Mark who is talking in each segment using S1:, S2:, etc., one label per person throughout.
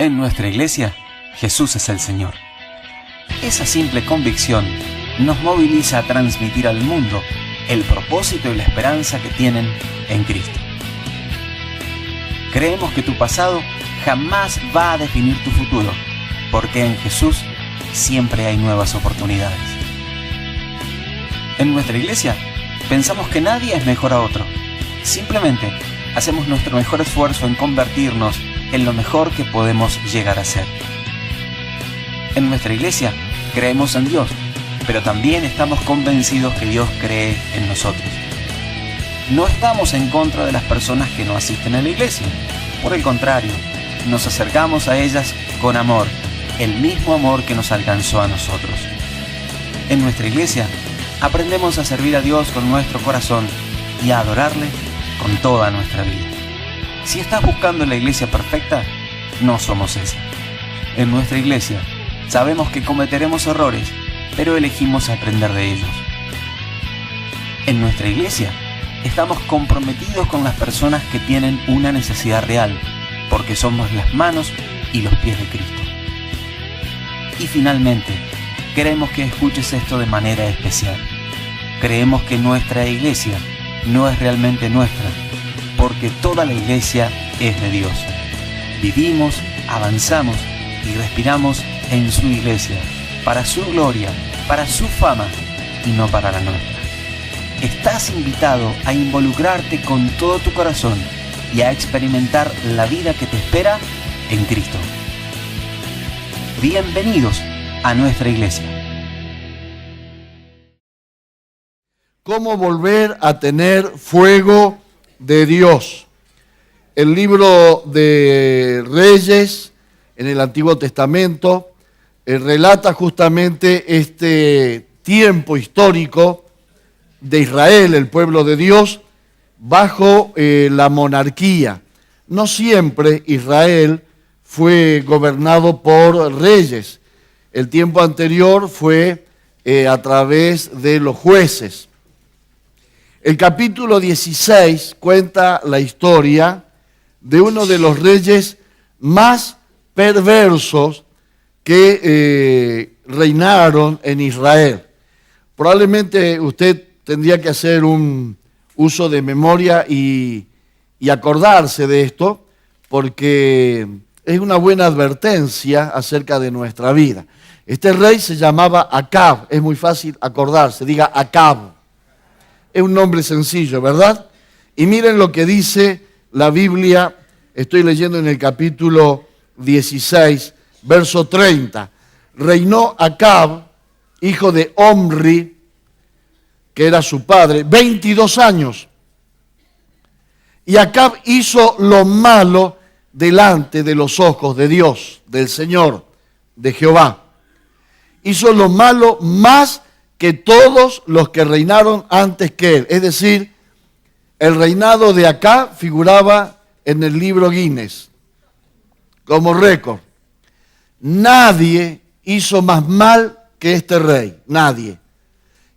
S1: En nuestra iglesia, Jesús es el Señor. Esa simple convicción nos moviliza a transmitir al mundo el propósito y la esperanza que tienen en Cristo. Creemos que tu pasado jamás va a definir tu futuro, porque en Jesús siempre hay nuevas oportunidades. En nuestra iglesia, pensamos que nadie es mejor a otro. Simplemente hacemos nuestro mejor esfuerzo en convertirnos en lo mejor que podemos llegar a ser. En nuestra iglesia, creemos en Dios, pero también estamos convencidos que Dios cree en nosotros. No estamos en contra de las personas que no asisten a la iglesia. Por el contrario, nos acercamos a ellas con amor, el mismo amor que nos alcanzó a nosotros. En nuestra iglesia, aprendemos a servir a Dios con nuestro corazón y a adorarle con toda nuestra vida. Si estás buscando la iglesia perfecta, no somos esa. En nuestra iglesia, sabemos que cometeremos errores, pero elegimos aprender de ellos. En nuestra iglesia, estamos comprometidos con las personas que tienen una necesidad real, porque somos las manos y los pies de Cristo. Y finalmente, queremos que escuches esto de manera especial. Creemos que nuestra iglesia no es realmente nuestra, porque toda la iglesia es de Dios. Vivimos, avanzamos y respiramos en su iglesia, para su gloria, para su fama y no para la nuestra. Estás invitado a involucrarte con todo tu corazón y a experimentar la vida que te espera en Cristo. Bienvenidos a nuestra iglesia.
S2: ¿Cómo volver a tener fuego de Dios? El libro de Reyes en el Antiguo Testamento relata justamente este tiempo histórico de Israel, el pueblo de Dios, bajo la monarquía. No siempre Israel fue gobernado por reyes. El tiempo anterior fue a través de los jueces. El capítulo 16 cuenta la historia de uno de los reyes más perversos que reinaron en Israel. Probablemente usted tendría que hacer un uso de memoria y acordarse de esto, porque es una buena advertencia acerca de nuestra vida. Este rey se llamaba Acab, es muy fácil acordarse, diga Acab. Es un nombre sencillo, ¿verdad? Y miren lo que dice la Biblia, estoy leyendo en el capítulo 16, verso 30. Reinó Acab, hijo de Omri, que era su padre, 22 años. Y Acab hizo lo malo delante de los ojos de Dios, del Señor, de Jehová. Hizo lo malo más que todos los que reinaron antes que él. Es decir, el reinado de Acab figuraba en el libro Guinness como récord. Nadie hizo más mal que este rey, nadie.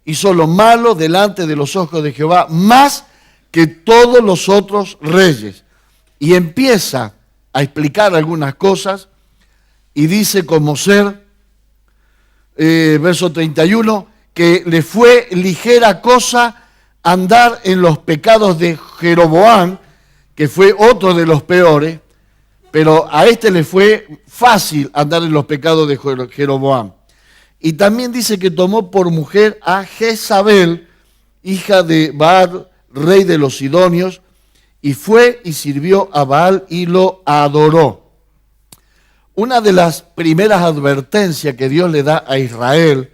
S2: Hizo lo malo delante de los ojos de Jehová más que todos los otros reyes. Y empieza a explicar algunas cosas y dice como ser, verso 31, que le fue ligera cosa andar en los pecados de Jeroboam, que fue otro de los peores, pero a este le fue fácil andar en los pecados de Jeroboam. Y también dice que tomó por mujer a Jezabel, hija de Baal, rey de los Sidonios, y fue y sirvió a Baal y lo adoró. Una de las primeras advertencias que Dios le da a Israel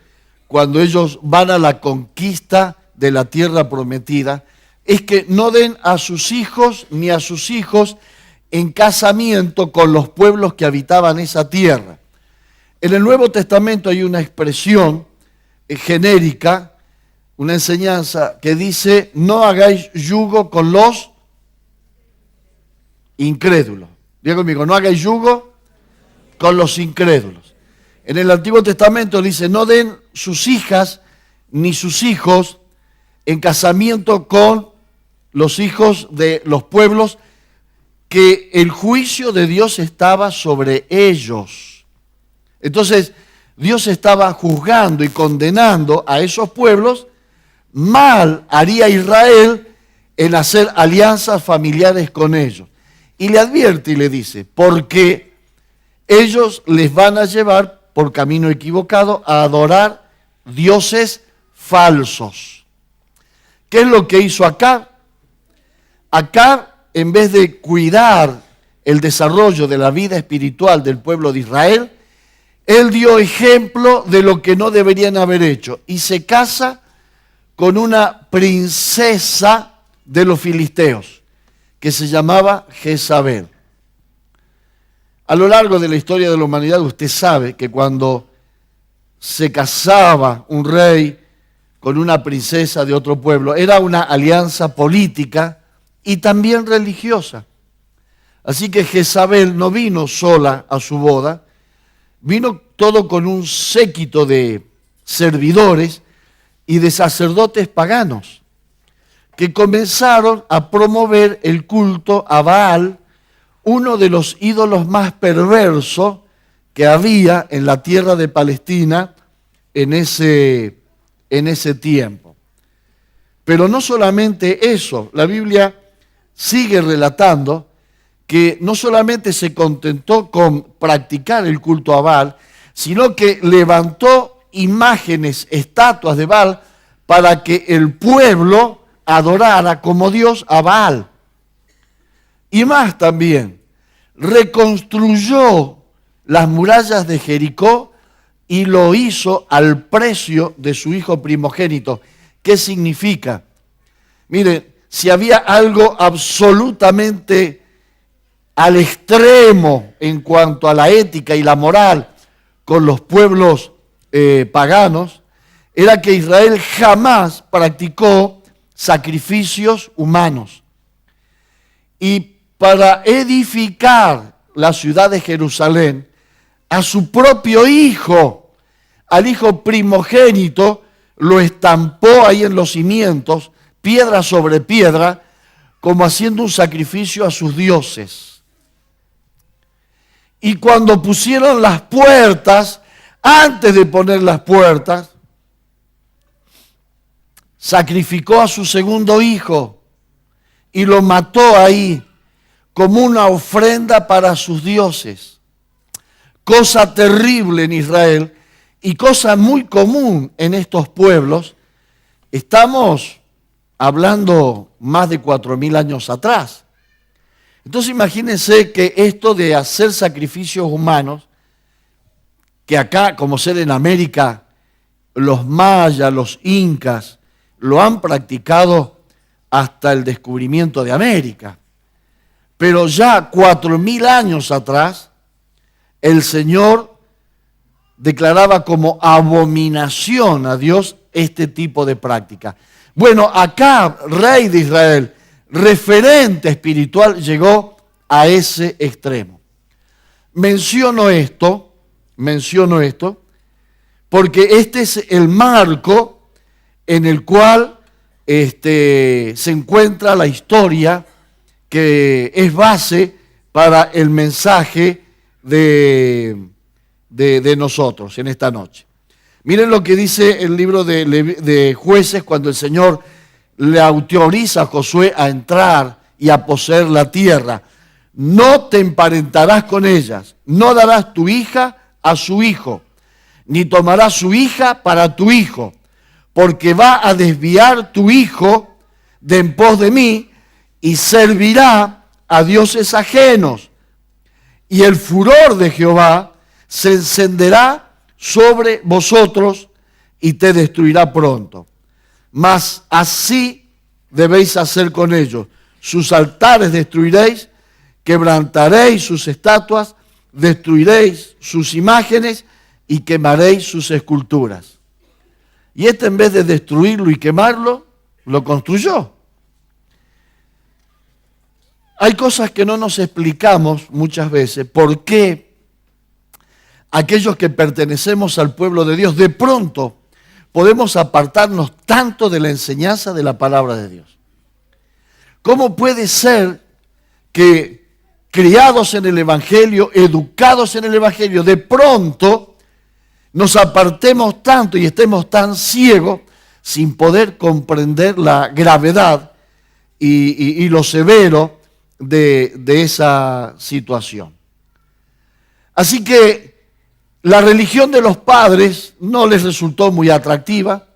S2: cuando ellos van a la conquista de la tierra prometida es que no den a sus hijos ni a sus hijos en casamiento con los pueblos que habitaban esa tierra. En el Nuevo Testamento hay una expresión genérica, una enseñanza que dice: no hagáis yugo con los incrédulos. Diga conmigo, no hagáis yugo con los incrédulos. En el Antiguo Testamento dice: no den sus hijas ni sus hijos en casamiento con los hijos de los pueblos que el juicio de Dios estaba sobre ellos. Entonces, Dios estaba juzgando y condenando a esos pueblos. Mal haría Israel en hacer alianzas familiares con ellos. Y le advierte y le dice, porque ellos les van a llevar por camino equivocado a adorar dioses falsos. ¿Qué es lo que hizo Acab? Acab, en vez de cuidar el desarrollo de la vida espiritual del pueblo de Israel, él dio ejemplo de lo que no deberían haber hecho y se casa con una princesa de los filisteos que se llamaba Jezabel. A lo largo de la historia de la humanidad usted sabe que cuando se casaba un rey con una princesa de otro pueblo, era una alianza política y también religiosa. Así que Jezabel no vino sola a su boda, vino todo con un séquito de servidores y de sacerdotes paganos que comenzaron a promover el culto a Baal, uno de los ídolos más perversos que había en la tierra de Palestina en ese tiempo. Pero no solamente eso, la Biblia sigue relatando que no solamente se contentó con practicar el culto a Baal, sino que levantó imágenes, estatuas de Baal, para que el pueblo adorara como Dios a Baal. Y más también, reconstruyó las murallas de Jericó y lo hizo al precio de su hijo primogénito. ¿Qué significa? Mire, si había algo absolutamente al extremo en cuanto a la ética y la moral con los pueblos paganos, era que Israel jamás practicó sacrificios humanos. Y para edificar la ciudad de Jerusalén, a su propio hijo, al hijo primogénito, lo estampó ahí en los cimientos, piedra sobre piedra, como haciendo un sacrificio a sus dioses. Y cuando pusieron las puertas, antes de poner las puertas, sacrificó a su segundo hijo y lo mató ahí como una ofrenda para sus dioses. Cosa terrible en Israel y cosa muy común en estos pueblos. Estamos hablando más de 4.000 años atrás. Entonces imagínense que esto de hacer sacrificios humanos, que acá, como ser en América, los mayas, los incas, lo han practicado hasta el descubrimiento de América. Pero ya 4.000 años atrás, el Señor declaraba como abominación a Dios este tipo de práctica. Bueno, acá, rey de Israel, referente espiritual, llegó a ese extremo. Menciono esto, porque este es el marco en el cual se encuentra la historia que es base para el mensaje de nosotros en esta noche. Miren lo que dice el libro de Jueces cuando el Señor le autoriza a Josué a entrar y a poseer la tierra. No te emparentarás con ellas, no darás tu hija a su hijo, ni tomarás su hija para tu hijo, porque va a desviar tu hijo de en pos de mí y servirá a dioses ajenos. Y el furor de Jehová se encenderá sobre vosotros y te destruirá pronto. Mas así debéis hacer con ellos. Sus altares destruiréis, quebrantaréis sus estatuas, destruiréis sus imágenes y quemaréis sus esculturas. Y en vez de destruirlo y quemarlo, lo construyó. Hay cosas que no nos explicamos muchas veces. ¿Por qué aquellos que pertenecemos al pueblo de Dios de pronto podemos apartarnos tanto de la enseñanza de la palabra de Dios? ¿Cómo puede ser que criados en el Evangelio, educados en el Evangelio, de pronto nos apartemos tanto y estemos tan ciegos sin poder comprender la gravedad y lo severo de esa situación. Así que la religión de los padres no les resultó muy atractiva,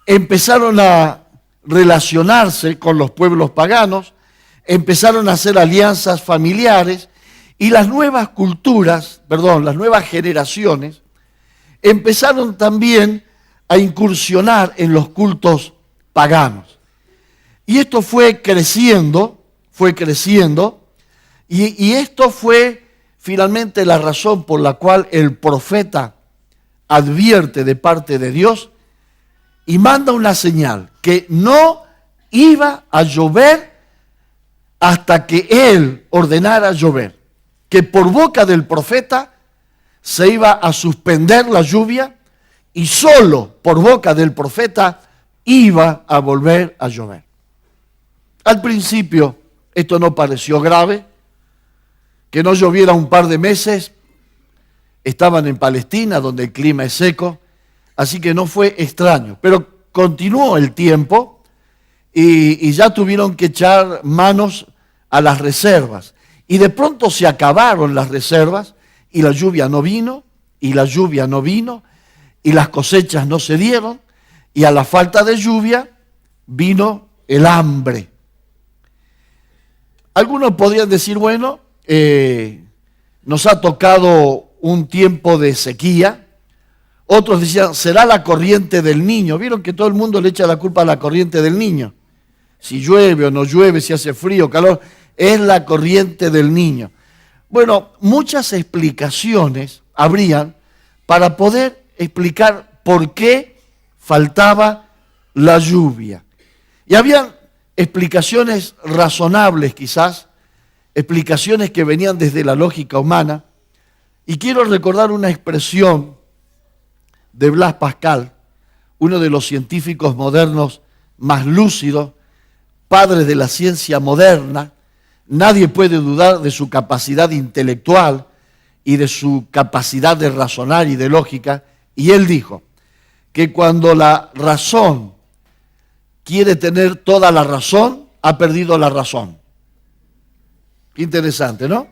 S2: empezaron a relacionarse con los pueblos paganos, empezaron a hacer alianzas familiares y las nuevas generaciones empezaron también a incursionar en los cultos paganos. Y esto fue creciendo, y esto fue finalmente la razón por la cual el profeta advierte de parte de Dios y manda una señal, que no iba a llover hasta que él ordenara llover, que por boca del profeta se iba a suspender la lluvia y solo por boca del profeta iba a volver a llover. Al principio esto no pareció grave, que no lloviera un par de meses, estaban en Palestina donde el clima es seco, así que no fue extraño, pero continuó el tiempo y ya tuvieron que echar manos a las reservas. Y de pronto se acabaron las reservas y la lluvia no vino, y las cosechas no se dieron, y a la falta de lluvia vino el hambre. Algunos podrían decir, bueno, nos ha tocado un tiempo de sequía. Otros decían, será la corriente del Niño. Vieron que todo el mundo le echa la culpa a la corriente del Niño. Si llueve o no llueve, si hace frío o calor, es la corriente del Niño. Bueno, muchas explicaciones habrían para poder explicar por qué faltaba la lluvia. Y habían explicaciones razonables quizás, explicaciones que venían desde la lógica humana. Y quiero recordar una expresión de Blaise Pascal, uno de los científicos modernos más lúcidos, padre de la ciencia moderna. Nadie puede dudar de su capacidad intelectual y de su capacidad de razonar y de lógica. Y él dijo que cuando la razón quiere tener toda la razón, ha perdido la razón. Qué interesante, ¿no?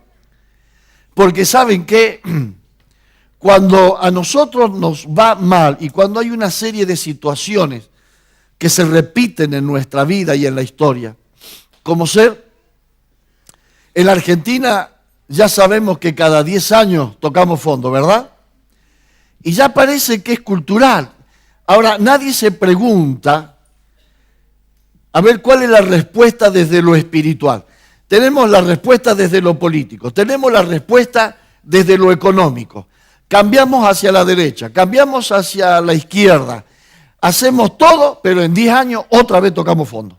S2: Porque saben que cuando a nosotros nos va mal y cuando hay una serie de situaciones que se repiten en nuestra vida y en la historia, como ser, en la Argentina ya sabemos que cada 10 años tocamos fondo, ¿verdad? Y ya parece que es cultural. Ahora, nadie se pregunta a ver cuál es la respuesta desde lo espiritual. Tenemos la respuesta desde lo político, tenemos la respuesta desde lo económico. Cambiamos hacia la derecha, cambiamos hacia la izquierda, hacemos todo, pero en 10 años otra vez tocamos fondo.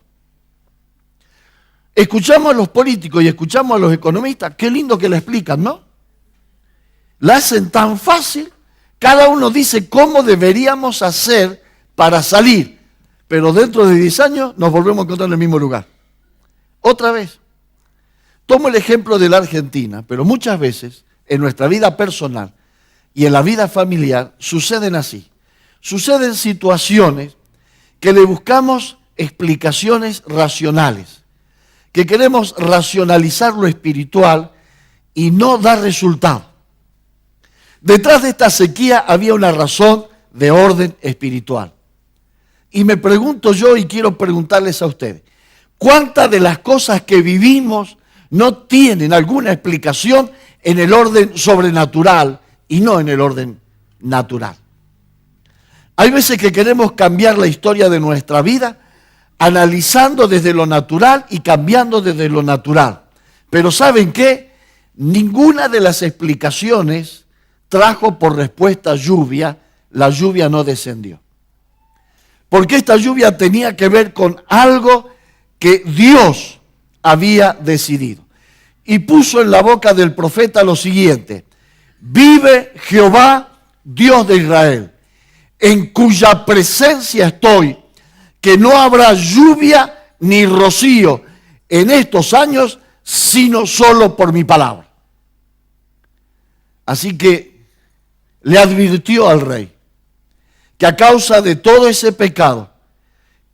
S2: Escuchamos a los políticos y escuchamos a los economistas, qué lindo que la explican, ¿no? La hacen tan fácil, cada uno dice cómo deberíamos hacer para salir, pero dentro de 10 años nos volvemos a encontrar en el mismo lugar. Otra vez. Tomo el ejemplo de la Argentina, pero muchas veces en nuestra vida personal y en la vida familiar suceden así. Suceden situaciones que le buscamos explicaciones racionales, que queremos racionalizar lo espiritual y no da resultado. Detrás de esta sequía había una razón de orden espiritual. Y me pregunto yo y quiero preguntarles a ustedes, ¿cuántas de las cosas que vivimos no tienen alguna explicación en el orden sobrenatural y no en el orden natural? Hay veces que queremos cambiar la historia de nuestra vida analizando desde lo natural y cambiando desde lo natural. Pero ¿saben qué? Ninguna de las explicaciones trajo por respuesta lluvia. La lluvia no descendió. Porque esta lluvia tenía que ver con algo que Dios había decidido. Y puso en la boca del profeta lo siguiente: vive Jehová, Dios de Israel, en cuya presencia estoy, que no habrá lluvia ni rocío en estos años sino solo por mi palabra. Así que le advirtió al rey que a causa de todo ese pecado,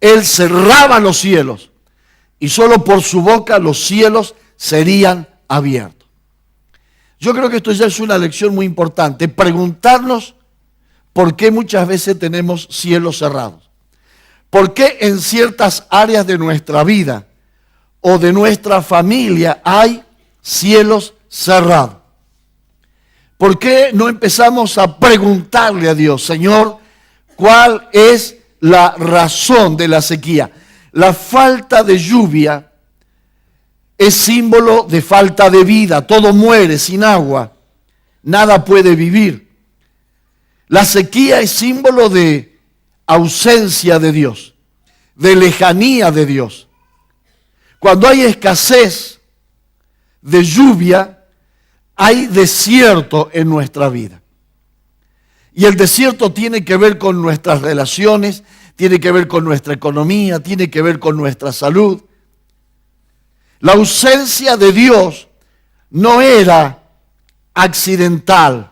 S2: él cerraba los cielos y solo por su boca los cielos serían abiertos. Yo creo que esto ya es una lección muy importante, preguntarnos por qué muchas veces tenemos cielos cerrados. ¿Por qué en ciertas áreas de nuestra vida o de nuestra familia hay cielos cerrados? ¿Por qué no empezamos a preguntarle a Dios, Señor, cuál es la razón de la sequía? La falta de lluvia es símbolo de falta de vida. Todo muere sin agua. Nada puede vivir. La sequía es símbolo de ausencia de Dios, de lejanía de Dios. Cuando hay escasez de lluvia, hay desierto en nuestra vida. Y el desierto tiene que ver con nuestras relaciones, tiene que ver con nuestra economía, tiene que ver con nuestra salud. La ausencia de Dios no era accidental.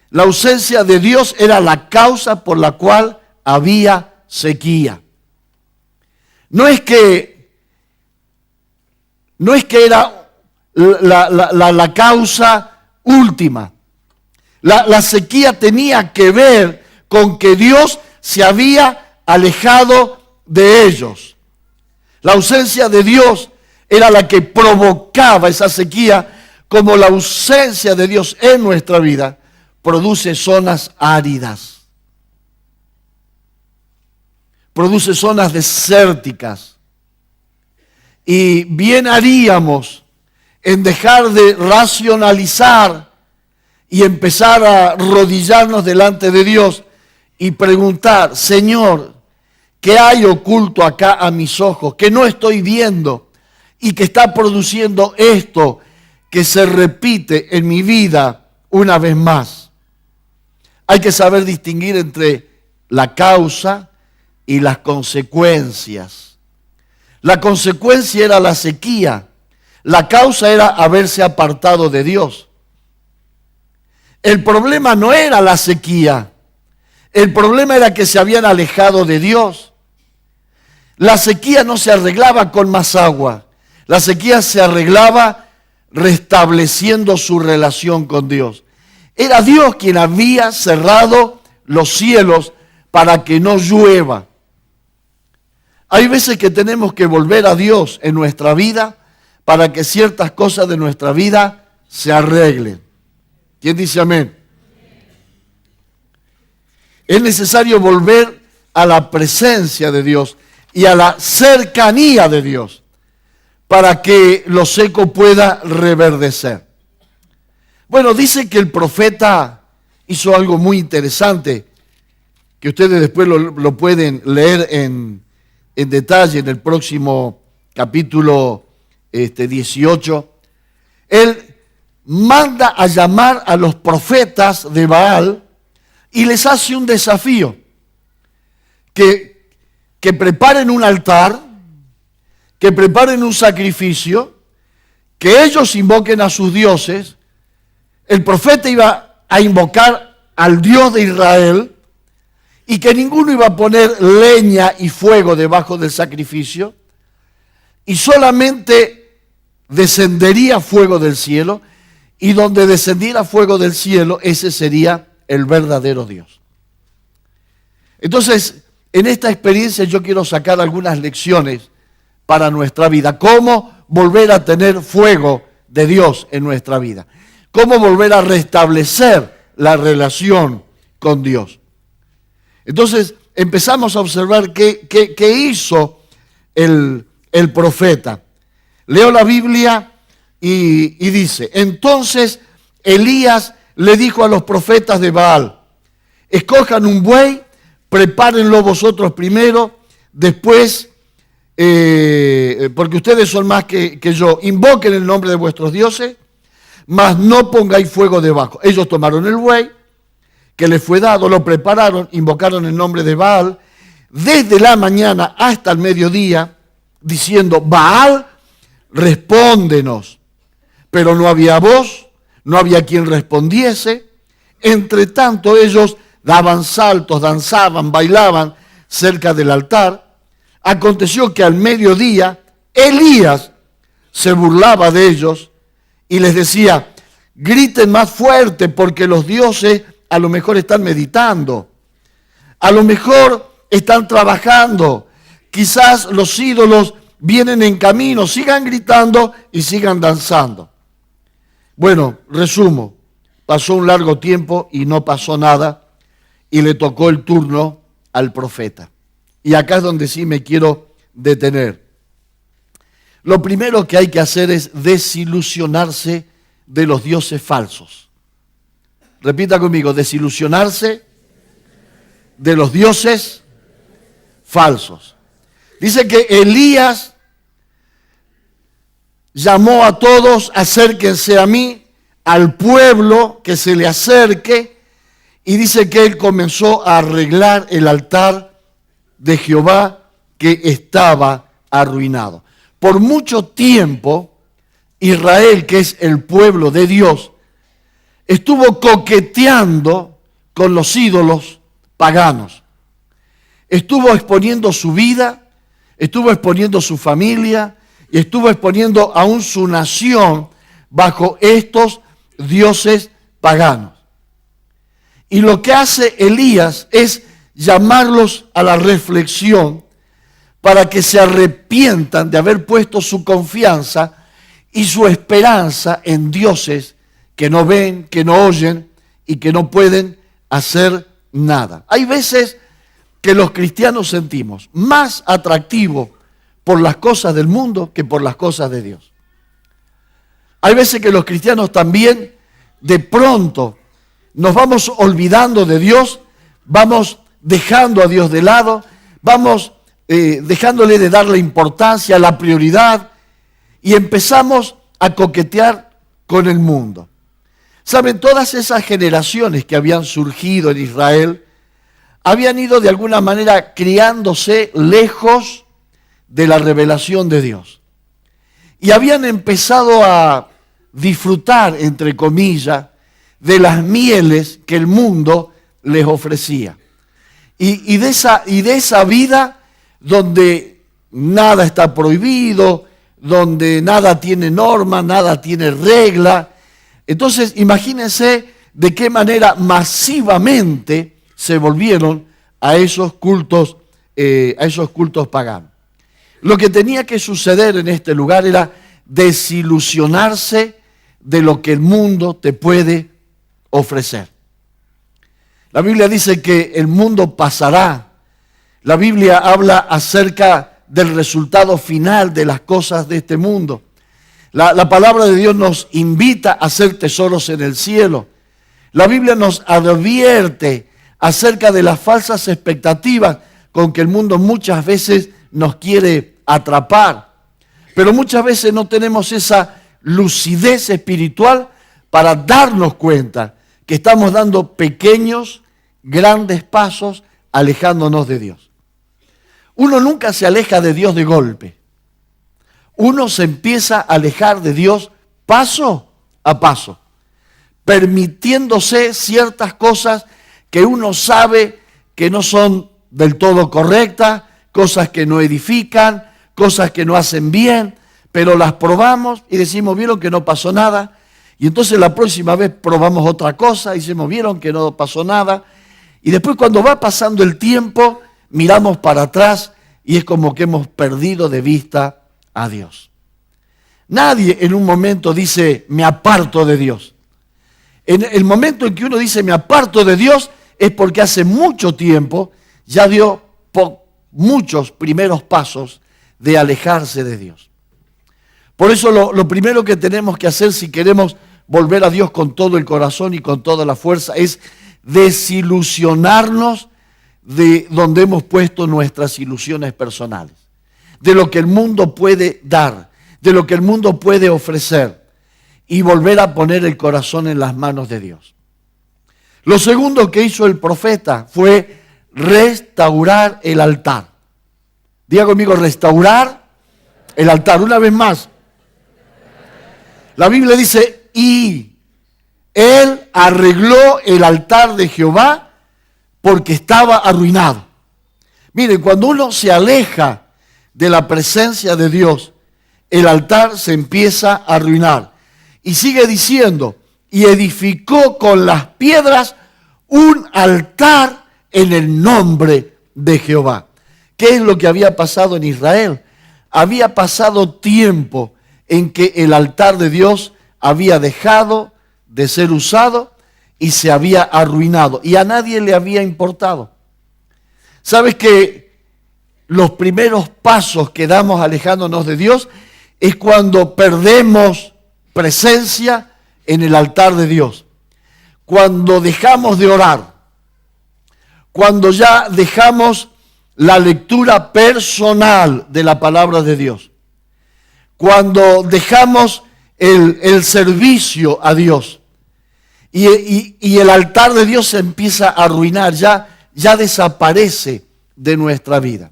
S2: La ausencia de Dios era la causa por la cual había sequía. No es que era la causa última. La sequía tenía que ver con que Dios se había alejado de ellos. La ausencia de Dios era la que provocaba esa sequía, como la ausencia de Dios en nuestra vida produce zonas áridas, produce zonas desérticas. Y bien haríamos en dejar de racionalizar y empezar a arrodillarnos delante de Dios y preguntar, Señor, ¿qué hay oculto acá a mis ojos que no estoy viendo y que está produciendo esto que se repite en mi vida una vez más? Hay que saber distinguir entre la causa y las consecuencias. La consecuencia era la sequía. La causa era haberse apartado de Dios. El problema no era la sequía. El problema era que se habían alejado de Dios. La sequía no se arreglaba con más agua. La sequía se arreglaba restableciendo su relación con Dios. Era Dios quien había cerrado los cielos para que no llueva. Hay veces que tenemos que volver a Dios en nuestra vida para que ciertas cosas de nuestra vida se arreglen. ¿Quién dice amén? Es necesario volver a la presencia de Dios y a la cercanía de Dios para que lo seco pueda reverdecer. Bueno, dice que el profeta hizo algo muy interesante, que ustedes después lo pueden leer en detalle en el próximo capítulo 18. Él manda a llamar a los profetas de Baal y les hace un desafío, que preparen un altar, que preparen un sacrificio, que ellos invoquen a sus dioses. El profeta iba a invocar al Dios de Israel y que ninguno iba a poner leña y fuego debajo del sacrificio y solamente descendería fuego del cielo, y donde descendiera fuego del cielo, ese sería el verdadero Dios. Entonces, en esta experiencia yo quiero sacar algunas lecciones para nuestra vida. ¿Cómo volver a tener fuego de Dios en nuestra vida? ¿Cómo volver a restablecer la relación con Dios? Entonces, empezamos a observar qué hizo el profeta. Leo la Biblia y dice, entonces Elías le dijo a los profetas de Baal, escojan un buey, prepárenlo vosotros primero, después, porque ustedes son más que yo, invoquen el nombre de vuestros dioses, mas no pongáis fuego debajo. Ellos tomaron el buey que les fue dado, lo prepararon, invocaron el nombre de Baal, desde la mañana hasta el mediodía, diciendo, Baal, respóndenos. Pero no había voz, no había quien respondiese. Entre tanto ellos daban saltos, danzaban, bailaban cerca del altar. Aconteció que al mediodía Elías se burlaba de ellos y les decía: griten más fuerte porque los dioses a lo mejor están meditando, a lo mejor están trabajando, quizás los ídolos vienen en camino, sigan gritando y sigan danzando. Bueno, resumo, pasó un largo tiempo y no pasó nada y le tocó el turno al profeta. Y acá es donde sí me quiero detener. Lo primero que hay que hacer es desilusionarse de los dioses falsos. Repita conmigo, desilusionarse de los dioses falsos. Dice que Elías llamó a todos: acérquense a mí, al pueblo que se le acerque, y dice que él comenzó a arreglar el altar de Jehová que estaba arruinado. Por mucho tiempo, Israel, que es el pueblo de Dios, estuvo coqueteando con los ídolos paganos. Estuvo exponiendo su vida, estuvo exponiendo su familia y estuvo exponiendo aún su nación bajo estos dioses paganos. Y lo que hace Elías es llamarlos a la reflexión para que se arrepientan de haber puesto su confianza y su esperanza en dioses que no ven, que no oyen y que no pueden hacer nada. Hay veces que los cristianos sentimos más atractivo por las cosas del mundo que por las cosas de Dios. Hay veces que los cristianos también de pronto nos vamos olvidando de Dios, vamos dejando a Dios de lado, vamos dejándole de darle importancia, la prioridad, y empezamos a coquetear con el mundo. Saben, todas esas generaciones que habían surgido en Israel habían ido de alguna manera criándose lejos de la revelación de Dios. Y habían empezado a disfrutar, entre comillas, de las mieles que el mundo les ofrecía. Y de esa vida donde nada está prohibido, donde nada tiene norma, nada tiene regla. Entonces, imagínense de qué manera masivamente se volvieron a esos cultos paganos. Lo que tenía que suceder en este lugar era desilusionarse de lo que el mundo te puede ofrecer. La Biblia dice que el mundo pasará. La Biblia habla acerca del resultado final de las cosas de este mundo. La palabra de Dios nos invita a hacer tesoros en el cielo. La Biblia nos advierte acerca de las falsas expectativas con que el mundo muchas veces nos quiere atrapar. Pero muchas veces no tenemos esa lucidez espiritual para darnos cuenta que estamos dando pequeños, grandes pasos alejándonos de Dios. Uno nunca se aleja de Dios de golpe. Uno se empieza a alejar de Dios paso a paso, permitiéndose ciertas cosas que uno sabe que no son del todo correctas, cosas que no edifican, cosas que no hacen bien, pero las probamos y decimos: vieron que no pasó nada. Y entonces la próxima vez probamos otra cosa y decimos: vieron que no pasó nada. Y después, cuando va pasando el tiempo, miramos para atrás y es como que hemos perdido de vista a Dios. Nadie en un momento dice: me aparto de Dios. En el momento en que uno dice: me aparto de Dios, es porque hace mucho tiempo ya dio muchos primeros pasos de alejarse de Dios. Por eso lo primero que tenemos que hacer si queremos volver a Dios con todo el corazón y con toda la fuerza es desilusionarnos de donde hemos puesto nuestras ilusiones personales, de lo que el mundo puede dar, de lo que el mundo puede ofrecer, y volver a poner el corazón en las manos de Dios. Lo segundo que hizo el profeta fue restaurar el altar. Diga conmigo: restaurar el altar. Una vez más, La Biblia dice, y él arregló el altar de Jehová porque estaba arruinado. Miren, cuando uno se aleja de la presencia de Dios, el altar se empieza a arruinar. Y sigue diciendo, y edificó con las piedras un altar en el nombre de Jehová. ¿Qué es lo que había pasado en Israel? Había pasado tiempo en que el altar de Dios había dejado de ser usado y se había arruinado. Y a nadie le había importado. ¿Sabes que los primeros pasos que damos alejándonos de Dios es cuando perdemos presencia en el altar de Dios? Cuando dejamos de orar, cuando ya dejamos la lectura personal de la palabra de Dios, cuando dejamos el servicio a Dios y el altar de Dios se empieza a arruinar, ya desaparece de nuestra vida.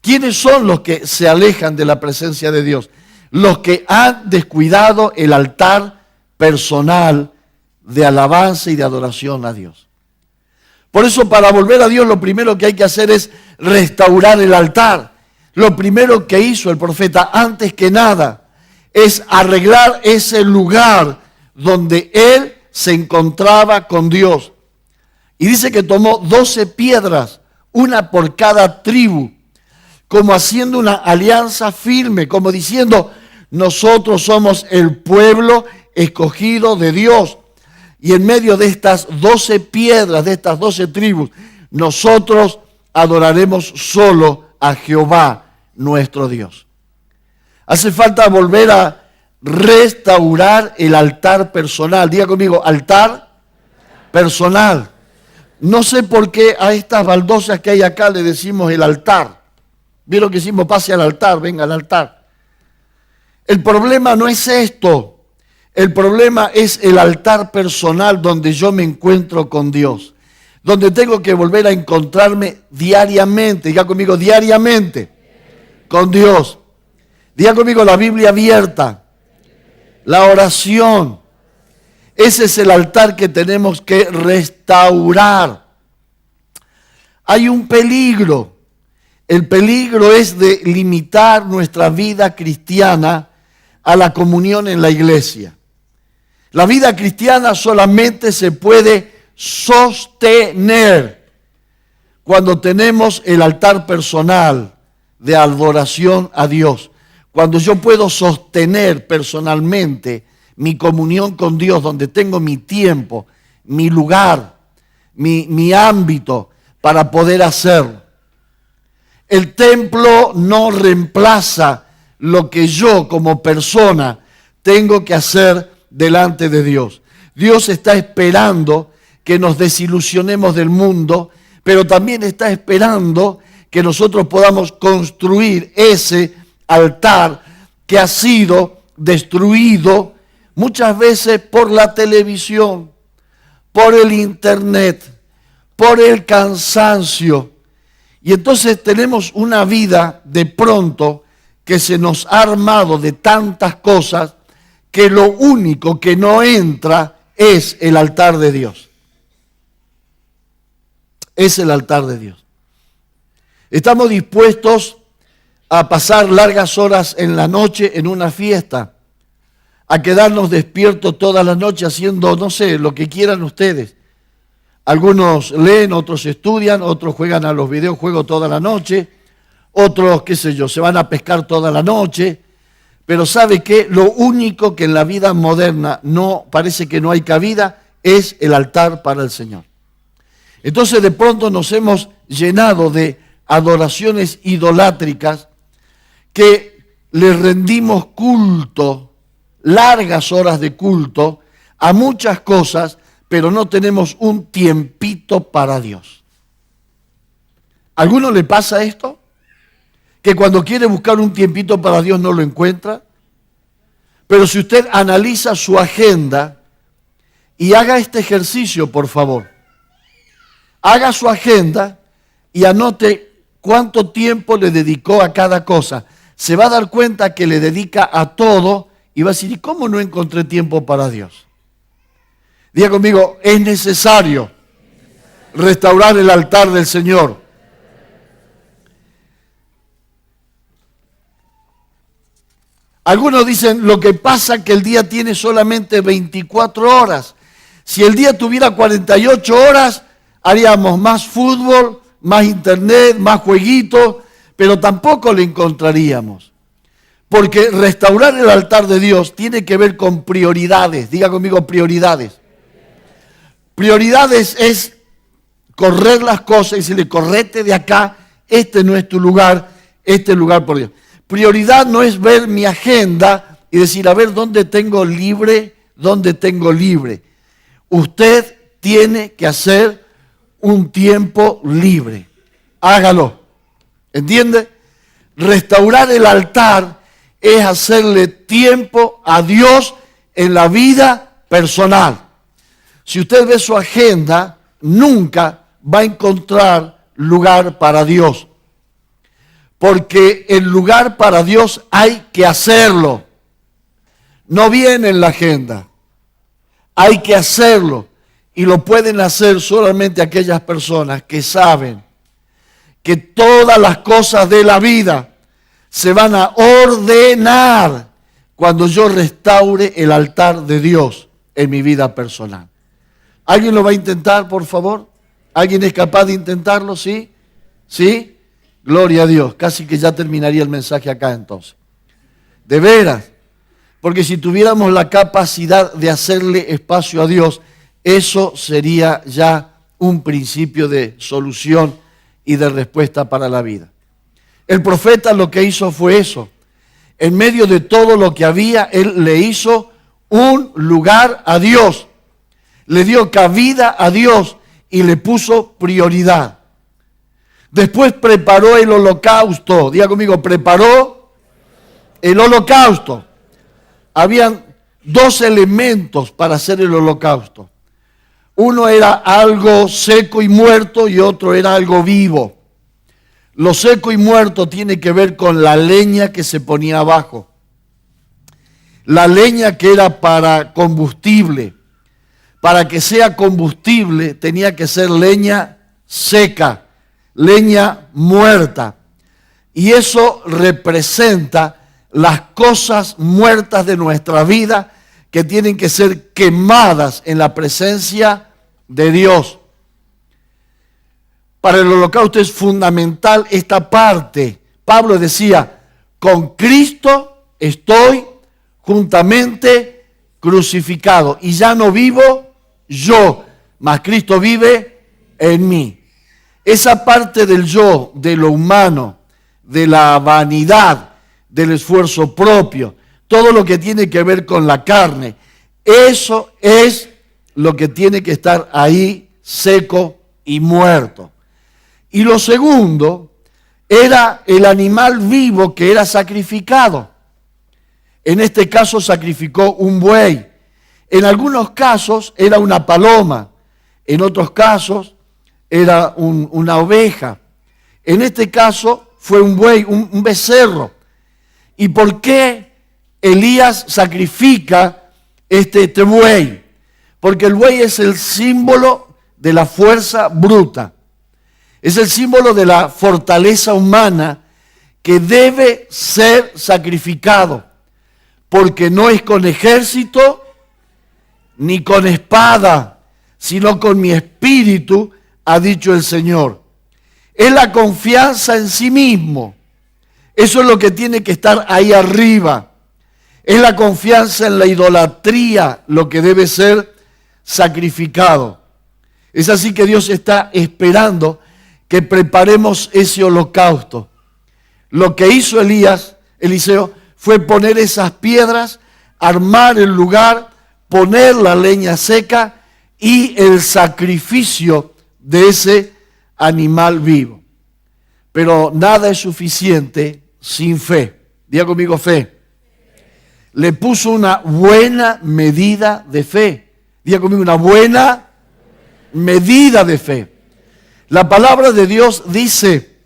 S2: ¿Quiénes son los que se alejan de la presencia de Dios? Los que han descuidado el altar personal de alabanza y de adoración a Dios. Por eso, para volver a Dios, lo primero que hay que hacer es restaurar el altar. Lo primero que hizo el profeta, antes que nada, es arreglar ese lugar donde él se encontraba con Dios. Y dice que tomó 12 piedras, una por cada tribu, como haciendo una alianza firme, como diciendo, nosotros somos el pueblo escogido de Dios. Y en medio de estas 12 piedras, de estas 12 tribus, nosotros adoraremos solo a Jehová, nuestro Dios. Hace falta volver a restaurar el altar personal. Diga conmigo, altar personal. No sé por qué a estas baldosas que hay acá le decimos el altar. ¿Vieron que decimos pase al altar, venga al altar? El problema no es esto. El problema es el altar personal donde yo me encuentro con Dios. Donde tengo que volver a encontrarme diariamente. Diga conmigo, diariamente. Con Dios. Diga conmigo, la Biblia abierta. La oración. Ese es el altar que tenemos que restaurar. Hay un peligro. El peligro es de limitar nuestra vida cristiana a la comunión en la iglesia. La vida cristiana solamente se puede sostener cuando tenemos el altar personal de adoración a Dios. Cuando yo puedo sostener personalmente mi comunión con Dios, donde tengo mi tiempo, mi lugar, mi ámbito para poder hacerlo. El templo no reemplaza lo que yo como persona tengo que hacer delante de Dios. Dios está esperando que nos desilusionemos del mundo, pero también está esperando que nosotros podamos construir ese altar que ha sido destruido muchas veces por la televisión, por el internet, por el cansancio. Y entonces tenemos una vida de pronto que se nos ha armado de tantas cosas que lo único que no entra es el altar de Dios. Es el altar de Dios. Estamos dispuestos a pasar largas horas en la noche en una fiesta, a quedarnos despiertos toda la noche haciendo, no sé, lo que quieran ustedes. Algunos leen, otros estudian, otros juegan a los videojuegos toda la noche, otros, qué sé yo, se van a pescar toda la noche. Pero ¿sabe qué? Lo único que en la vida moderna no parece que no hay cabida es el altar para el Señor. Entonces de pronto nos hemos llenado de adoraciones idolátricas que le rendimos culto, largas horas de culto, a muchas cosas, pero no tenemos un tiempito para Dios. ¿A alguno le pasa esto? Que cuando quiere buscar un tiempito para Dios no lo encuentra. Pero si usted analiza su agenda y haga este ejercicio, por favor. Haga su agenda y anote cuánto tiempo le dedicó a cada cosa. Se va a dar cuenta que le dedica a todo y va a decir, ¿y cómo no encontré tiempo para Dios? Diga conmigo, es necesario restaurar el altar del Señor. Algunos dicen, lo que pasa es que el día tiene solamente 24 horas. Si el día tuviera 48 horas, haríamos más fútbol, más internet, más jueguitos, pero tampoco le encontraríamos. Porque restaurar el altar de Dios tiene que ver con prioridades. Diga conmigo, prioridades. Prioridades es correr las cosas y decirle, correte de acá, este no es tu lugar, este es el lugar por Dios. Prioridad no es ver mi agenda y decir, a ver, ¿dónde tengo libre? ¿Dónde tengo libre? Usted tiene que hacer un tiempo libre. Hágalo. ¿Entiende? Restaurar el altar es hacerle tiempo a Dios en la vida personal. Si usted ve su agenda, nunca va a encontrar lugar para Dios. Porque el lugar para Dios hay que hacerlo. No viene en la agenda. Hay que hacerlo. Y lo pueden hacer solamente aquellas personas que saben que todas las cosas de la vida se van a ordenar cuando yo restaure el altar de Dios en mi vida personal. ¿Alguien lo va a intentar, por favor? ¿Alguien es capaz de intentarlo? ¿Sí? ¿Sí? Gloria a Dios. Casi que ya terminaría el mensaje acá entonces. De veras. Porque si tuviéramos la capacidad de hacerle espacio a Dios, eso sería ya un principio de solución y de respuesta para la vida. El profeta lo que hizo fue eso. En medio de todo lo que había, él le hizo un lugar a Dios. Le dio cabida a Dios y le puso prioridad. Después preparó el holocausto. Diga conmigo, preparó el holocausto. Habían dos elementos para hacer el holocausto. Uno era algo seco y muerto y otro era algo vivo. Lo seco y muerto tiene que ver con la leña que se ponía abajo. La leña que era para combustible. Para que sea combustible tenía que ser leña seca, leña muerta. Y eso representa las cosas muertas de nuestra vida que tienen que ser quemadas en la presencia de Dios. Para el holocausto es fundamental esta parte. Pablo decía, con Cristo estoy juntamente crucificado y ya no vivo yo, mas Cristo vive en mí. Esa parte del yo, de lo humano, de la vanidad, del esfuerzo propio, todo lo que tiene que ver con la carne, eso es lo que tiene que estar ahí seco y muerto. Y lo segundo era el animal vivo que era sacrificado. En este caso sacrificó un buey. En algunos casos era una paloma. En otros casos era una oveja. En este caso fue un buey, un becerro. ¿Y por qué Elías sacrifica este buey? Porque el buey es el símbolo de la fuerza bruta. Es el símbolo de la fortaleza humana que debe ser sacrificado. Porque no es con ejército ni con espada, sino con mi espíritu, ha dicho el Señor. Es la confianza en sí mismo. Eso es lo que tiene que estar ahí arriba. Es la confianza en la idolatría lo que debe ser sacrificado. Es así que Dios está esperando que preparemos ese holocausto. Lo que hizo Eliseo, fue poner esas piedras, armar el lugar, poner la leña seca y el sacrificio de ese animal vivo. Pero nada es suficiente sin fe. Diga conmigo fe. Le puso una buena medida de fe. Diga conmigo una buena medida de fe. La palabra de Dios dice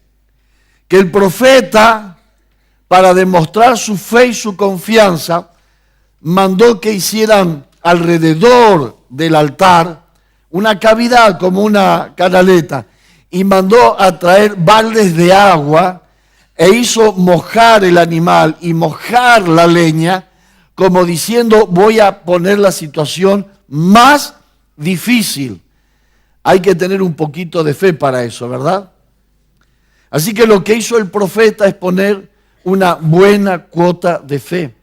S2: que el profeta, para demostrar su fe y su confianza, mandó que hicieran alrededor del altar una cavidad como una canaleta y mandó a traer baldes de agua e hizo mojar el animal y mojar la leña, como diciendo, voy a poner la situación más difícil. Hay que tener un poquito de fe para eso, ¿verdad? Así que lo que hizo el profeta es poner una buena cuota de fe.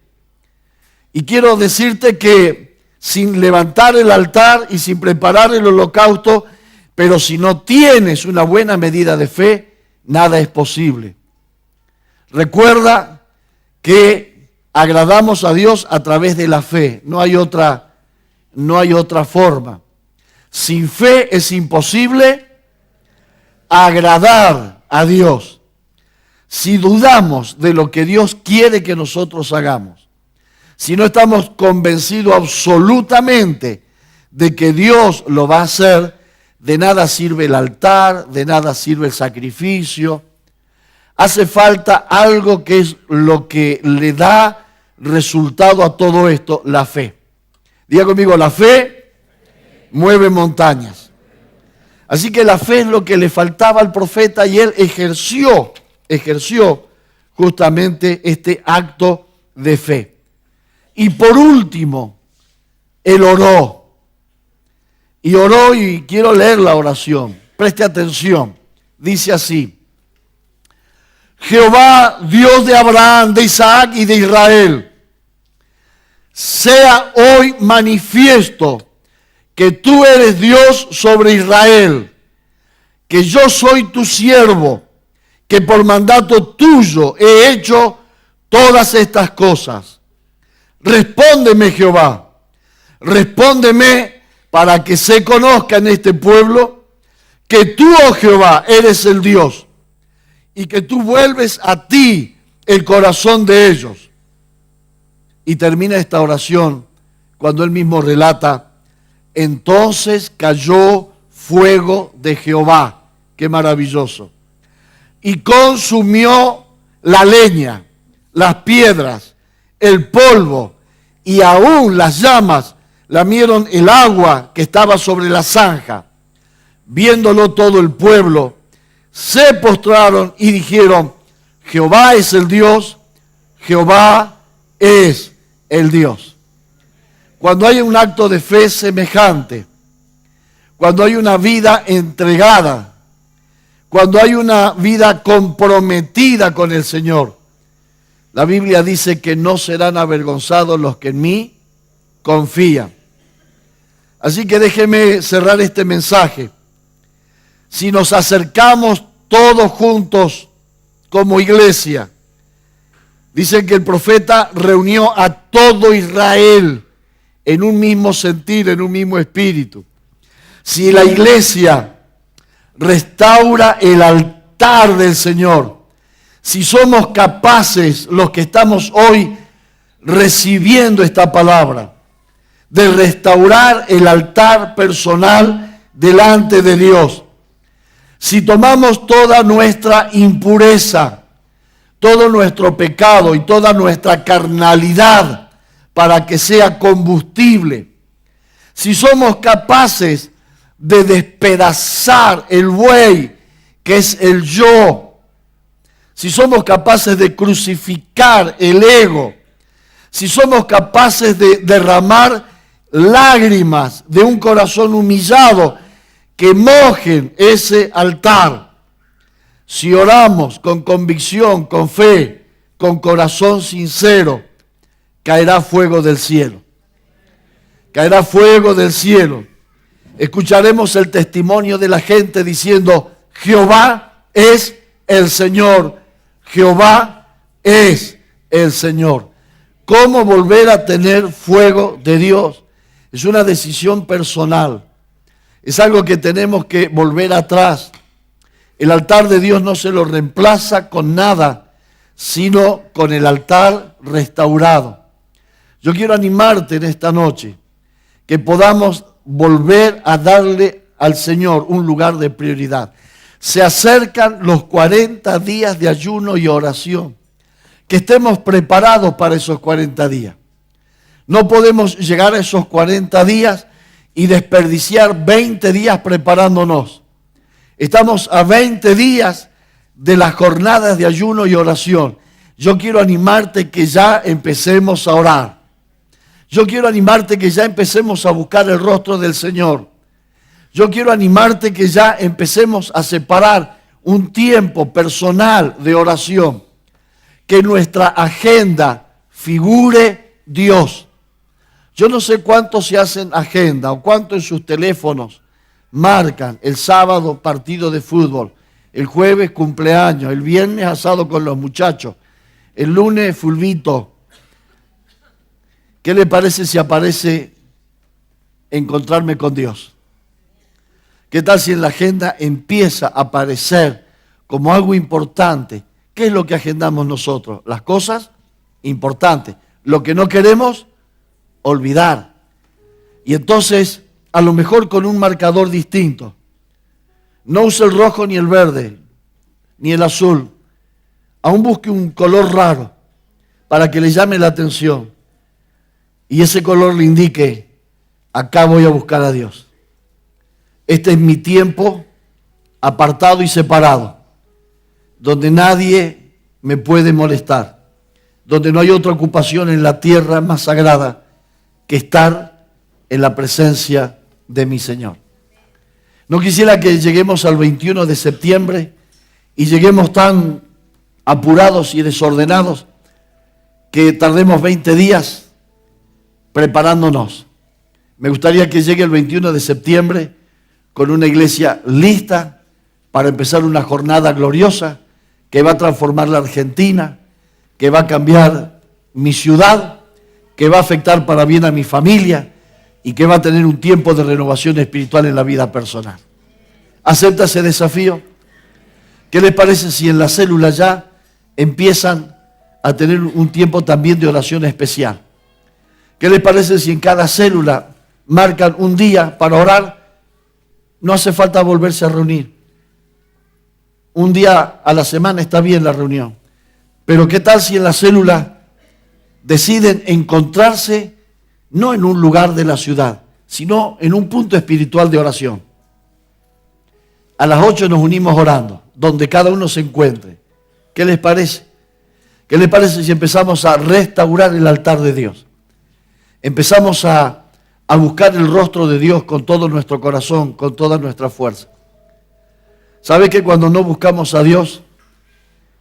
S2: Y quiero decirte que sin levantar el altar y sin preparar el holocausto, pero si no tienes una buena medida de fe, nada es posible. Recuerda que agradamos a Dios a través de la fe, no hay otra forma. Sin fe es imposible agradar a Dios. Si dudamos de lo que Dios quiere que nosotros hagamos, si no estamos convencidos absolutamente de que Dios lo va a hacer, de nada sirve el altar, de nada sirve el sacrificio. Hace falta algo que es lo que le da resultado a todo esto, la fe. Diga conmigo, la fe mueve montañas. Así que la fe es lo que le faltaba al profeta y él ejerció justamente este acto de fe. Y por último, él oró. Y oró, y quiero leer la oración. Preste atención. Dice así: Jehová, Dios de Abraham, de Isaac y de Israel, sea hoy manifiesto que tú eres Dios sobre Israel, que yo soy tu siervo, que por mandato tuyo he hecho todas estas cosas. Respóndeme, Jehová, respóndeme para que se conozca en este pueblo que tú, oh Jehová, eres el Dios y que tú vuelves a ti el corazón de ellos. Y termina esta oración cuando él mismo relata: entonces cayó fuego de Jehová. Qué maravilloso. Y consumió la leña, las piedras, el polvo y aún las llamas lamieron el agua que estaba sobre la zanja. Viéndolo todo el pueblo, se postraron y dijeron: Jehová es el Dios, Jehová es el Dios. Cuando hay un acto de fe semejante, cuando hay una vida entregada, cuando hay una vida comprometida con el Señor, la Biblia dice que no serán avergonzados los que en mí confían. Así que déjeme cerrar este mensaje. Si nos acercamos todos juntos como iglesia, dicen que el profeta reunió a todo Israel en un mismo sentir, en un mismo espíritu. Si la iglesia restaura el altar del Señor, si somos capaces, los que estamos hoy recibiendo esta palabra, de restaurar el altar personal delante de Dios, si tomamos toda nuestra impureza, todo nuestro pecado y toda nuestra carnalidad para que sea combustible, si somos capaces de despedazar el buey que es el yo, si somos capaces de crucificar el ego, si somos capaces de derramar lágrimas de un corazón humillado que mojen ese altar, si oramos con convicción, con fe, con corazón sincero, caerá fuego del cielo. Caerá fuego del cielo. Escucharemos el testimonio de la gente diciendo: Jehová es el Señor, Jehová es el Señor. ¿Cómo volver a tener fuego de Dios? Es una decisión personal. Es algo que tenemos que volver atrás. El altar de Dios no se lo reemplaza con nada, sino con el altar restaurado. Yo quiero animarte en esta noche, que podamos volver a darle al Señor un lugar de prioridad. Se acercan los 40 días de ayuno y oración. Que estemos preparados para esos 40 días. No podemos llegar a esos 40 días y desperdiciar 20 días preparándonos. Estamos a 20 días de las jornadas de ayuno y oración. Yo quiero animarte que ya empecemos a orar. Yo quiero animarte que ya empecemos a buscar el rostro del Señor. Yo quiero animarte que ya empecemos a separar un tiempo personal de oración. Que en nuestra agenda figure Dios. Yo no sé cuántos se hacen agenda o cuántos en sus teléfonos marcan el sábado partido de fútbol, el jueves cumpleaños, el viernes asado con los muchachos, el lunes fulbito. ¿Qué le parece si aparece encontrarme con Dios? ¿Qué tal si en la agenda empieza a aparecer como algo importante? ¿Qué es lo que agendamos nosotros? Las cosas importantes. Lo que no queremos olvidar. Y entonces, a lo mejor con un marcador distinto. No use el rojo ni el verde, ni el azul. Aún busque un color raro para que le llame la atención. Y ese color le indique, acá voy a buscar a Dios. Este es mi tiempo apartado y separado, donde nadie me puede molestar, donde no hay otra ocupación en la tierra más sagrada que estar en la presencia de mi Señor. No quisiera que lleguemos al 21 de septiembre y lleguemos tan apurados y desordenados que tardemos 20 días preparándonos. Me gustaría que llegue el 21 de septiembre con una iglesia lista para empezar una jornada gloriosa que va a transformar la Argentina, que va a cambiar mi ciudad, que va a afectar para bien a mi familia y que va a tener un tiempo de renovación espiritual en la vida personal. ¿Acepta ese desafío? ¿Qué les parece si en la célula ya empiezan a tener un tiempo también de oración especial? ¿Qué les parece si en cada célula marcan un día para orar? No hace falta volverse a reunir. Un día a la semana está bien la reunión. Pero ¿qué tal si en la célula deciden encontrarse no en un lugar de la ciudad, sino en un punto espiritual de oración? A las 8 nos unimos orando, donde cada uno se encuentre. ¿Qué les parece? ¿Qué les parece si empezamos a restaurar el altar de Dios? Empezamos a buscar el rostro de Dios con todo nuestro corazón, con toda nuestra fuerza. ¿Sabe que cuando no buscamos a Dios,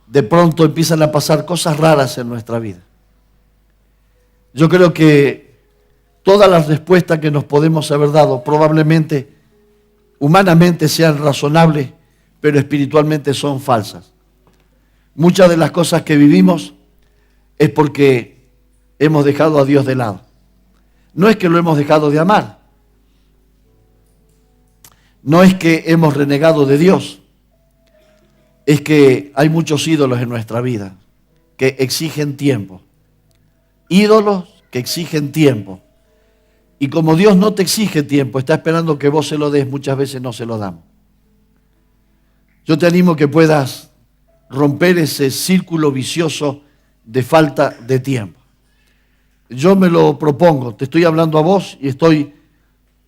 S2: de pronto empiezan a pasar cosas raras en nuestra vida? Yo creo que todas las respuestas que nos podemos haber dado probablemente humanamente sean razonables, pero espiritualmente son falsas. Muchas de las cosas que vivimos es porque hemos dejado a Dios de lado. No es que lo hemos dejado de amar. No es que hemos renegado de Dios. Es que hay muchos ídolos en nuestra vida que exigen tiempo. Ídolos que exigen tiempo. Y como Dios no te exige tiempo, está esperando que vos se lo des, muchas veces no se lo damos. Yo te animo que puedas romper ese círculo vicioso de falta de tiempo. Yo me lo propongo, te estoy hablando a vos y estoy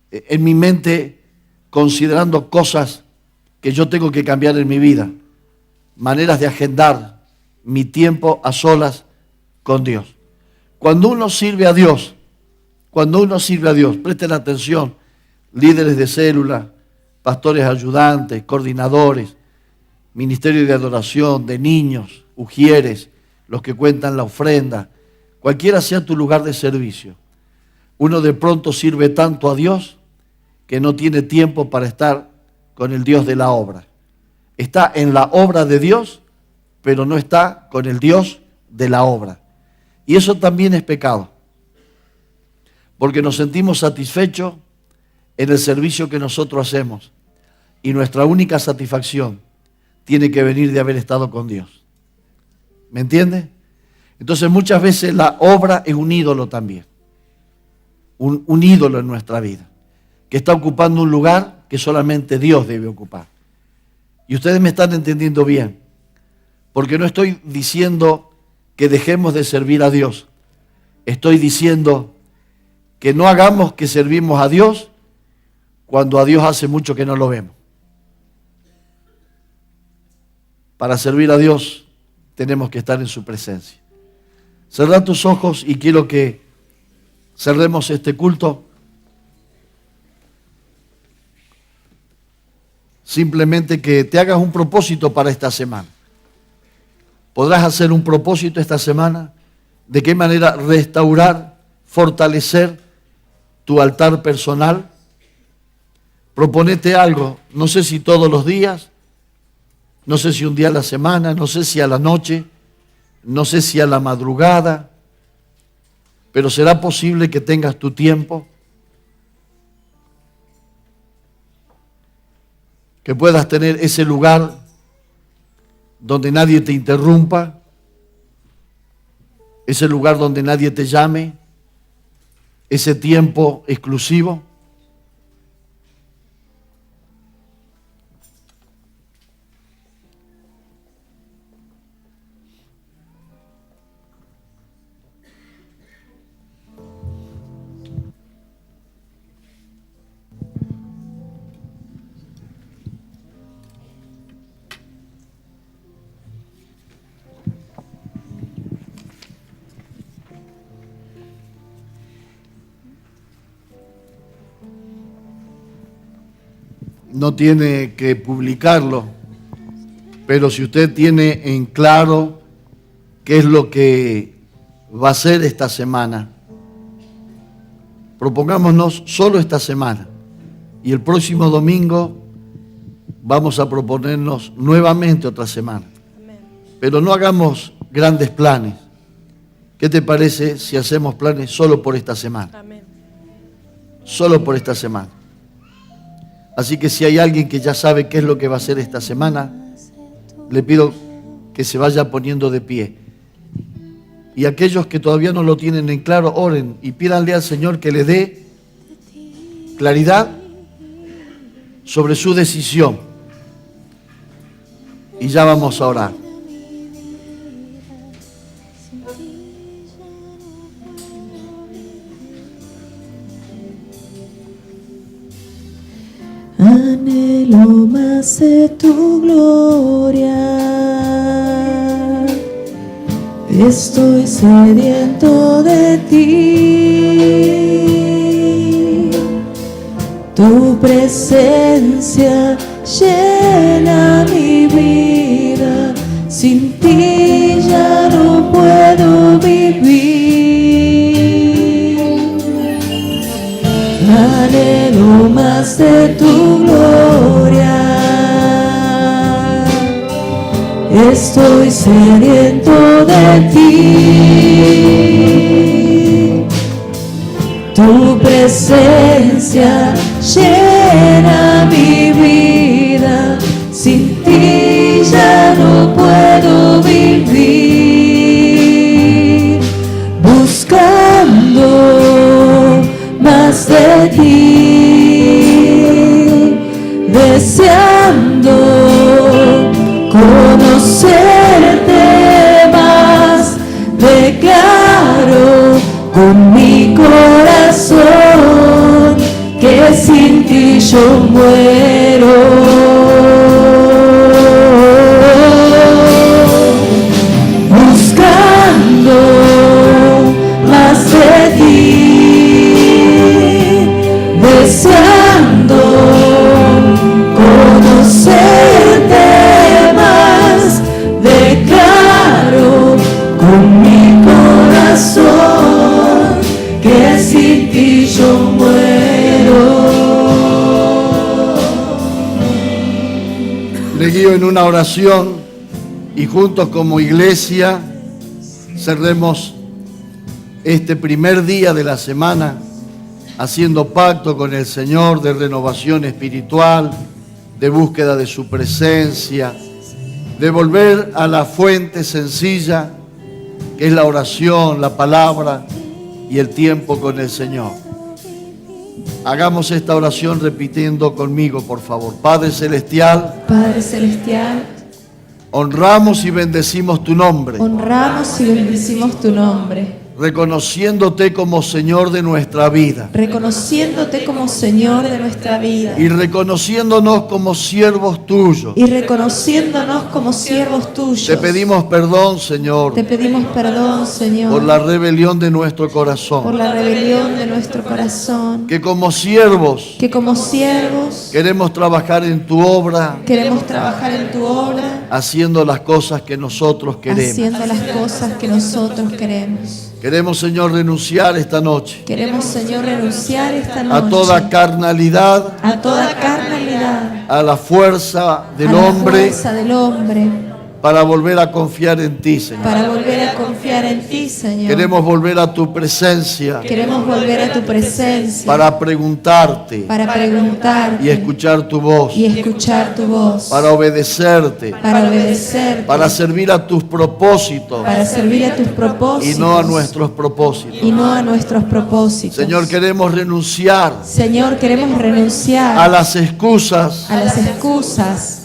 S2: en mi mente considerando cosas que yo tengo que cambiar en mi vida, maneras de agendar mi tiempo a solas con Dios. Cuando uno sirve a Dios, presten atención, líderes de célula, pastores ayudantes, coordinadores, ministerio de adoración, de niños, ujieres, los que cuentan la ofrenda, cualquiera sea tu lugar de servicio. Uno de pronto sirve tanto a Dios que no tiene tiempo para estar con el Dios de la obra. Está en la obra de Dios, pero no está con el Dios de la obra. Y eso también es pecado, porque nos sentimos satisfechos en el servicio que nosotros hacemos y nuestra única satisfacción tiene que venir de haber estado con Dios. ¿Me entiende? Entonces muchas veces la obra es un ídolo también, un ídolo en nuestra vida, que está ocupando un lugar que solamente Dios debe ocupar. Y ustedes me están entendiendo bien, porque no estoy diciendo que dejemos de servir a Dios, estoy diciendo que no hagamos que servimos a Dios cuando a Dios hace mucho que no lo vemos. Para servir a Dios tenemos que estar en su presencia. Cerrá tus ojos y quiero que cerremos este culto. Simplemente que te hagas un propósito para esta semana. ¿Podrás hacer un propósito esta semana? ¿De qué manera restaurar, fortalecer tu altar personal? Proponete algo, no sé si todos los días, no sé si un día a la semana, no sé si a la noche, no sé si a la madrugada, pero será posible que tengas tu tiempo, que puedas tener ese lugar donde nadie te interrumpa, ese lugar donde nadie te llame, ese tiempo exclusivo. No tiene que publicarlo, pero si usted tiene en claro qué es lo que va a hacer esta semana, propongámonos solo esta semana y el próximo domingo vamos a proponernos nuevamente otra semana. Pero no hagamos grandes planes. ¿Qué te parece si hacemos planes solo por esta semana? Amén. Solo por esta semana. Así que si hay alguien que ya sabe qué es lo que va a hacer esta semana, le pido que se vaya poniendo de pie. Y aquellos que todavía no lo tienen en claro, oren y pídanle al Señor que le dé claridad sobre su decisión. Y ya vamos a orar.
S3: Anhelo más de tu gloria, estoy sediento de ti, tu presencia llena mi vida, sin ti ya no puedo vivir. Anhelo más de tu gloria, estoy sediento de ti, tu presencia llena mi vida, sin ti ya no puedo vivir, buscando más de ti, deseando conocerte más, declaro con mi corazón que sin ti yo muero. Buscando más de ti, deseando conocerte más, declaro con mi corazón que sin ti yo muero.
S2: Le guío en una oración y juntos como iglesia cerremos este primer día de la semana haciendo pacto con el Señor de renovación espiritual, de búsqueda de su presencia, de volver a la fuente sencilla que es la oración, la palabra y el tiempo con el Señor. Hagamos esta oración repitiendo conmigo, por favor. Padre Celestial,
S3: Padre Celestial,
S2: honramos y bendecimos tu nombre.
S3: honramos y bendecimos tu nombre.
S2: reconociéndote como Señor de nuestra vida
S3: reconociéndote como Señor de nuestra vida
S2: y reconociéndonos como siervos tuyos.
S3: y reconociéndonos como siervos tuyos.
S2: Te pedimos perdón, Señor,
S3: Te pedimos perdón, Señor,
S2: por la rebelión de nuestro
S3: por
S2: corazón.
S3: la rebelión de nuestro corazón,
S2: Que como siervos
S3: que como siervos
S2: queremos trabajar en tu obra,
S3: queremos trabajar en tu obra,
S2: haciendo las cosas que nosotros queremos.
S3: haciendo las cosas que nosotros queremos.
S2: Queremos, Señor, renunciar esta noche
S3: Queremos, Señor, renunciar esta noche
S2: a toda carnalidad,
S3: a toda carnalidad,
S2: a la fuerza del
S3: a la
S2: hombre,
S3: fuerza del hombre,
S2: para volver a confiar en ti, Señor.
S3: para volver a confiar en ti, Señor.
S2: Queremos volver a tu presencia
S3: Queremos volver a tu presencia
S2: para preguntarte
S3: para preguntarte
S2: y escuchar tu voz,
S3: y escuchar tu voz,
S2: para obedecerte,
S3: para obedecerte,
S2: para servir a tus propósitos
S3: para servir a tus propósitos
S2: y no a nuestros propósitos.
S3: y no a nuestros propósitos.
S2: Señor, queremos renunciar
S3: Señor, queremos renunciar
S2: a las excusas
S3: a las excusas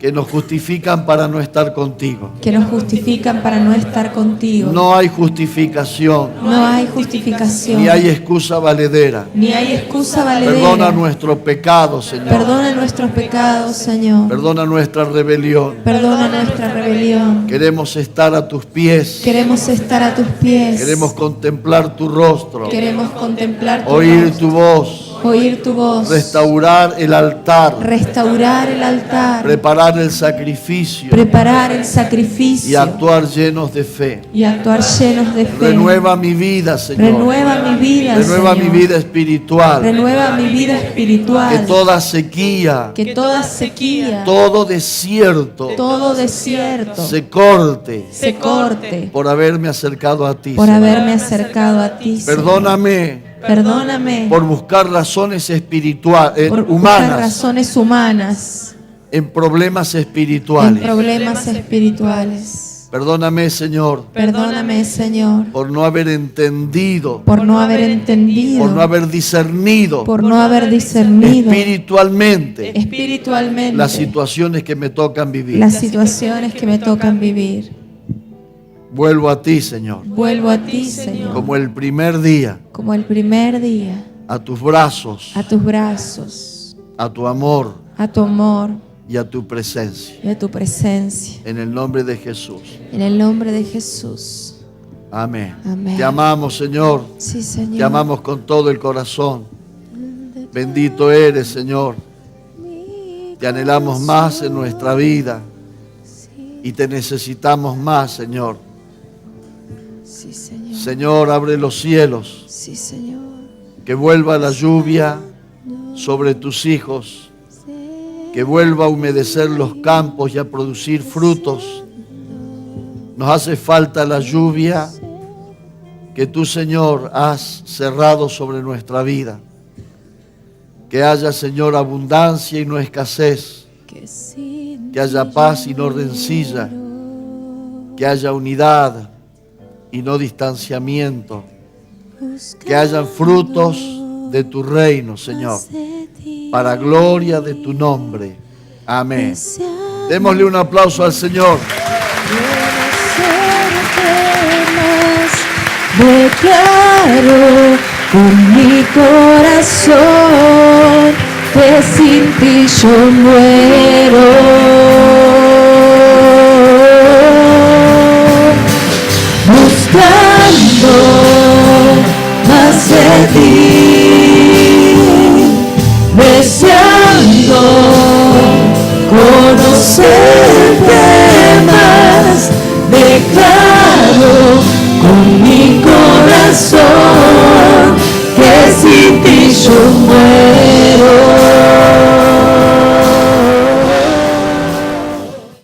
S2: que nos justifican para no estar contigo.
S3: que nos justifican para no estar contigo.
S2: No hay justificación,
S3: No hay justificación,
S2: ni hay excusa valedera.
S3: ni hay excusa valedera.
S2: Perdona nuestro pecado, Señor.
S3: Perdona nuestros pecados, Señor.
S2: Perdona nuestra rebelión.
S3: Perdona nuestra rebelión.
S2: Queremos estar a tus pies.
S3: Queremos estar a tus pies.
S2: Queremos contemplar tu rostro,
S3: Queremos contemplar tu
S2: oír
S3: rostro,
S2: tu voz,
S3: oír tu voz,
S2: restaurar el altar,
S3: restaurar el altar,
S2: preparar el sacrificio
S3: preparar el sacrificio
S2: y actuar llenos de fe.
S3: y actuar llenos de fe.
S2: Renueva mi vida, Señor.
S3: Renueva mi vida,
S2: Renueva
S3: Señor.
S2: mi vida espiritual.
S3: Renueva mi vida espiritual.
S2: Que toda sequía,
S3: Que toda sequía,
S2: todo desierto
S3: todo desierto
S2: se corte
S3: se corte
S2: por haberme acercado a ti.
S3: por
S2: Señor.
S3: haberme acercado a ti, Señor. Perdóname
S2: por buscar razones espirituales,
S3: por buscar
S2: humanas,
S3: razones humanas
S2: en problemas
S3: en
S2: espirituales.
S3: problemas espirituales.
S2: Perdóname, Señor,
S3: Perdóname, Señor,
S2: por no haber entendido,
S3: por no haber entendido,
S2: por no haber discernido
S3: por no haber discernido
S2: espiritualmente
S3: espiritualmente
S2: las situaciones que me tocan vivir.
S3: las situaciones que me tocan vivir.
S2: Vuelvo a ti, Señor,
S3: Vuelvo a ti, Señor,
S2: como el primer día,
S3: como el primer día,
S2: a tus brazos,
S3: a tus brazos,
S2: a tu amor
S3: a tu amor
S2: y a tu presencia.
S3: y a tu presencia.
S2: En el nombre de Jesús.
S3: En el nombre de Jesús.
S2: Amén.
S3: Amén.
S2: Te amamos, Señor.
S3: Sí, Señor.
S2: Te amamos con todo el corazón. Bendito eres, Señor. Te anhelamos más en nuestra vida y te necesitamos más, Señor.
S3: Sí, Señor.
S2: Señor, abre los cielos,
S3: Sí, Señor.
S2: que vuelva la lluvia sobre tus hijos, que vuelva a humedecer los campos y a producir frutos. Nos hace falta la lluvia que tú, Señor, has cerrado sobre nuestra vida. Que haya, Señor, abundancia y no escasez. Que haya paz y no rencilla. Que haya unidad y no distanciamiento. Que hayan frutos de tu reino, Señor, para gloria de tu nombre. Amén. Démosle un aplauso al Señor.
S3: Declaro con mi corazón que sin ti yo muero. Buscando más de ti, deseando conocerte más, declaro con mi corazón que sin ti yo muero.